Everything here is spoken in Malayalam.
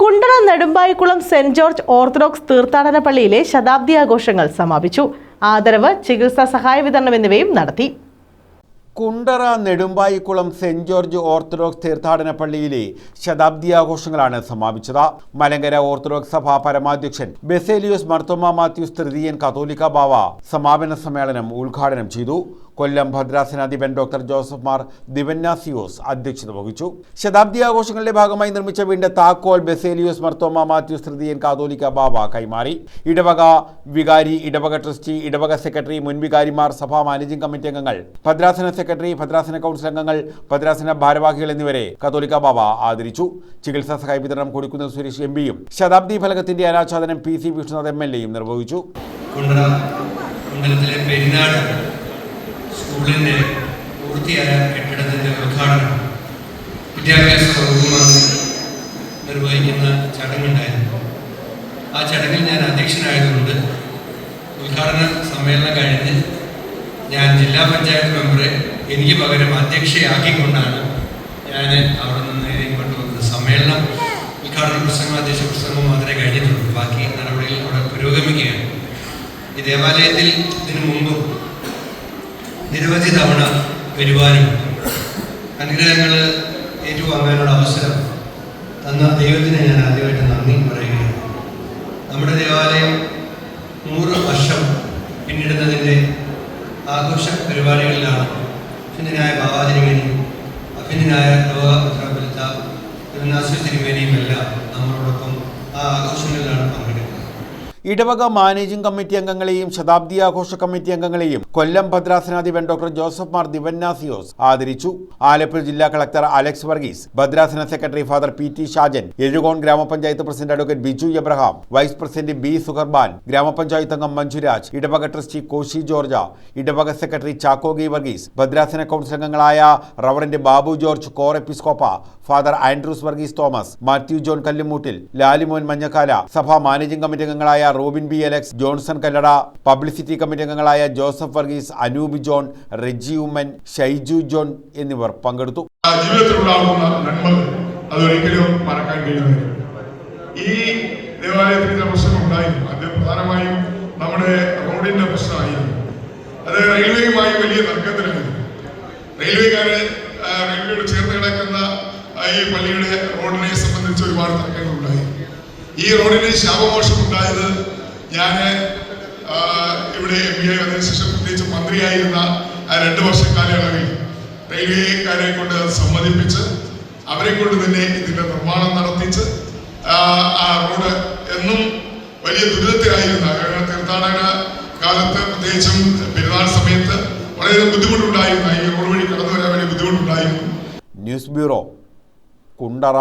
Kundara Nedumbayikulam saint George orthodox തീർത്ഥാടന പള്ളിയിലെ ശതാബ്ദി ആഘോഷങ്ങൾ സമാപിച്ചു. ആദരവ്, ചികിത്സാ സഹായ വിതരണം എന്നിവയും നടത്തി. Kundara Nedumbayikulam saint George orthodox തീർത്ഥാടന പള്ളിയിലെ ശതാബ്ദി ആഘോഷങ്ങളാണ് സമാപിച്ചത്. മലങ്കര ഓർത്തഡോക്സ് സഭ പരമാധ്യക്ഷൻ ബസേലിയോസ് മാർത്തോമാ മാത്യൂസ് തൃതീയൻ കത്തോലിക്ക ബാവ സമാപന സമ്മേളനം ഉദ്ഘാടനം ചെയ്തു. കൊല്ലം ഭദ്രാസനാധിപൻ ഡോക്ടർ ജോസഫ് മാർ ദിവന്നാസിയോസ് അധ്യക്ഷത വഹിച്ചു. ശതാബ്ദി ആഘോഷങ്ങളുടെ ഭാഗമായി നിർമ്മിച്ച വീടിന്റെ താക്കോൽ ബസേലിയോസ് മാർത്തോമാ മാത്യൂസ് തൃതീയൻ കത്തോലിക്ക ബാവ കൈമാറി. ഇടവക വികാരി, ഇടവക ട്രസ്റ്റി, ഇടവക സെക്രട്ടറി, മുൻ വികാരിമാർ, സഭാ മാനേജിംഗ് കമ്മിറ്റി അംഗങ്ങൾ, ഭദ്രാസന സെക്രട്ടറി, ഭദ്രാസന കൗൺസിൽ അംഗങ്ങൾ, ഭദ്രാസന ഭാരവാഹികൾ എന്നിവരെ കത്തോലിക്ക ബാവ ആദരിച്ചു. ചികിത്സാ സഹായ വിതരണം കൊടുക്കുന്ന സുരേഷ് എംപിയും ശതാബ്ദി ഫലകത്തിന്റെ അനാച്ഛാദനം PC വിഷ്ണുനാഥ് MLA യും നിർവഹിച്ചു. സ്കൂളിൻ്റെ പൂർത്തിയായ കെട്ടിടത്തിൻ്റെ ഉദ്ഘാടനം വിദ്യാഭ്യാസ വകുപ്പ് നിർവഹിക്കുന്ന ചടങ്ങുണ്ടായിരുന്നു. ആ ചടങ്ങിൽ ഞാൻ അധ്യക്ഷനായതുകൊണ്ട് ഉദ്ഘാടന സമ്മേളനം കഴിഞ്ഞ് ഞാൻ ജില്ലാ പഞ്ചായത്ത് മെമ്പറെ എനിക്ക് പകരം അധ്യക്ഷയാക്കിക്കൊണ്ടാണ് ഞാൻ അവിടെ നിന്ന് ഇങ്ങോട്ട് വന്നത്. സമ്മേളനം ഉദ്ഘാടന പ്രസംഗം, അധ്യക്ഷ പ്രസംഗം മാത്രമേ കഴിഞ്ഞിട്ടുള്ളൂ. ബാക്കി നടപടികൾ അവിടെ പുരോഗമിക്കുകയാണ്. ഈ ദേവാലയത്തിൽ ഇതിനു മുമ്പും നിരവധി തവണ വരുവാനും അനുഗ്രഹങ്ങൾ ഏറ്റുവാങ്ങാനുള്ള അവസരം തന്ന ദൈവത്തിന് ഞാൻ ആദ്യമായിട്ട് നന്ദി പറയുകയാണ്. നമ്മുടെ ദേവാലയം 100 വർഷം പിന്നിടുന്നതിൻ്റെ ആഘോഷ പരിപാടികളിലാണ് അഭിനന്ദനായ ബാബാതിരുമേനിയും അഭിനന്ദനായ ലോകപുത്രബലിത ദിവന്നാസിയോസ് തിരുമേനിയും എല്ലാം നമ്മളോടൊപ്പം ആ ആഘോഷങ്ങളിലാണ് പങ്കെടുക്കുന്നത്. ഇടവക മാനേജിംഗ് കമ്മിറ്റി അംഗങ്ങളെയും ശതാബ്ദി ആഘോഷ കമ്മിറ്റി അംഗങ്ങളെയും കൊല്ലം ഭദ്രാസനാധിപൻ ഡോക്ടർ ജോസഫ് മാർ ദിവന്നാസിയോസ് ആദരിച്ചു. ആലപ്പുഴ ജില്ലാ കളക്ടർ അലക്സ് വർഗീസ്, ഭദ്രാസന secretary father PT Shajan, Ezhukone ഗ്രാമപഞ്ചായത്ത് president advocate Biju Abraham, vice president B Suharban, ഗ്രാമപഞ്ചായത്ത് അംഗം മഞ്ജുരാജ്, ഇടവക ട്രസ്റ്റി കോശി ജോർജ, ഇടവക സെക്രട്ടറി ചാക്കോ ഗി വർഗീസ്, ഭദ്രാസന കൗൺസിൽ അംഗങ്ങളായ reverend Babu George cor episcopa, father Andrews Varghese Thomas, Mathew John Kallumoottil, Lalimon Manjakkala, സഭാ മാനേജിംഗ് കമ്മിറ്റി അംഗങ്ങളായ Robin B Alex, Johnson Kallada, publicity committee അംഗങ്ങളായ Joseph Varghese, Anoop John, Reji Oommen, Shaiju John എന്നിവർ പങ്കെടുത്തു. ജീവിതത്തിലുണ്ടാകുന്ന നന്മകൾ അതൊരിക്കലും മറക്കാൻ കഴിയുന്നില്ല. ഈ ദേവാലയത്തിൽ ചില പ്രശ്നം ഉണ്ടായിരുന്നു. അത് പ്രധാനമായും നമ്മുടെ റോഡിന്റെ പ്രശ്നമായിരുന്നു. അത് റെയിൽവേയുമായി വലിയ തർക്കത്തിലായിരുന്നു. റെയിൽവേക്കാര് റെയിൽവേയോട് ചേർന്ന് കിടക്കുന്ന ഈ പള്ളിയുടെ റോഡിനെ സംബന്ധിച്ച് ഒരുപാട് തർക്കങ്ങളുണ്ടായി. ഈ റോഡിന് ശാപമോഷം ഉണ്ടായത് ഞാൻ ഇവിടെ MBA അതിനുശേഷം പ്രത്യേകിച്ച് മന്ത്രിയായിരുന്ന ആ 2 വർഷ കാലയളവിൽ റെയിൽവേക്കാരെ കൊണ്ട് സമ്മതിപ്പിച്ച് അവരെ കൊണ്ട് തന്നെ ഇതിന്റെ നിർമ്മാണം നടത്തിച്ച് ആ റോഡ് എന്നും വലിയ ദുരിതത്തിലായിരുന്ന തീർത്ഥാടന കാലത്ത് പ്രത്യേകിച്ചും പെരുന്നാൾ സമയത്ത് വളരെ ബുദ്ധിമുട്ടുണ്ടായിരുന്ന ഈ റോഡ് വഴി കടന്നു വരാൻ വലിയ ബുദ്ധിമുട്ടുണ്ടായിരുന്നു. News bureau, Kundara.